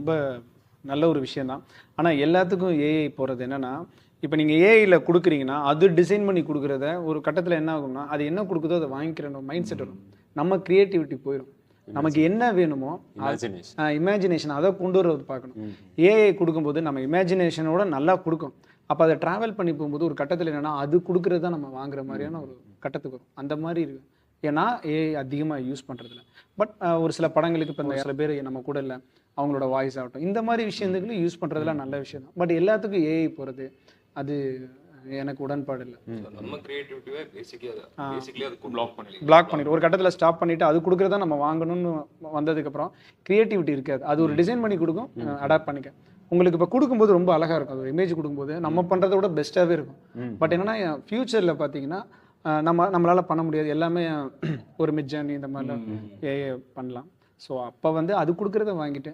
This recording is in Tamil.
ரொம்ப நல்ல ஒரு விஷயம் தான். ஆனால் எல்லாத்துக்கும் ஏஐ போகிறது என்னென்னா, இப்போ நீங்கள் ஏஐயில் கொடுக்குறீங்கன்னா அது டிசைன் பண்ணி கொடுக்குறத ஒரு கட்டத்தில் என்ன ஆகும்னா, அது என்ன கொடுக்குதோ அதை வாங்கிக்கிற மைண்ட் செட் வரும். நம்ம கிரியேட்டிவிட்டி போயிடும். நமக்கு என்ன வேணுமோ இமேஜினேஷன் அதை கொண்டு வரது பார்க்கணும். ஏஐ கொடுக்கும்போது நம்ம இமேஜினேஷனோட நல்லா கொடுக்கும். அப்போ அதை ட்ராவல் பண்ணி போகும்போது ஒரு கட்டத்தில் என்னென்னா அது கொடுக்குறது தான் நம்ம வாங்குற மாதிரியான ஒரு கட்டத்துக்கு வரும். அந்த மாதிரி இருக்கு. ஏன்னா ஏஐ அதிகமாக யூஸ் பண்ணுறதில்ல. பட் ஒரு சில படங்களுக்கு இப்போ சில பேர் நம்ம கூட இல்லை, அவங்களோட வாய்ஸ் ஆகட்டும், இந்த மாதிரி விஷயத்துக்கு யூஸ் பண்ணுறதுலாம் நல்ல விஷயம் தான். பட் எல்லாத்துக்கும் ஏஐ போகிறது அது எனக்கு உடன்பாடு இல்லை. நம்ம கிரியேட்டிவிட்டியை பேசிக்கலி அதுக்கு பிளாக் பண்ணிட்டு ஒரு கட்டத்தில் ஸ்டாப் பண்ணிட்டு அது கொடுக்குறதா நம்ம வாங்கணும்னு வந்ததுக்கப்புறம் கிரியேட்டிவிட்டி இருக்காது. அது ஒரு டிசைன் பண்ணி கொடுக்கும், அடாப்ட் பண்ணிக்க. உங்களுக்கு இப்போ கொடுக்கும்போது ரொம்ப அழகாக இருக்கும். அது ஒரு இமேஜ் கொடுக்கும்போது நம்ம பண்ணுறத விட பெஸ்ட்டாகவே இருக்கும். பட் என்னன்னா ஃபியூச்சரில் பார்த்தீங்கன்னா நம்மளால் பண்ண முடியாது. எல்லாமே ஒரு மிட் ஜர்னி இந்த மாதிரிலாம் ஏஐ பண்ணலாம். ஸோ அப்போ வந்து அது கொடுக்குறத வாங்கிட்டு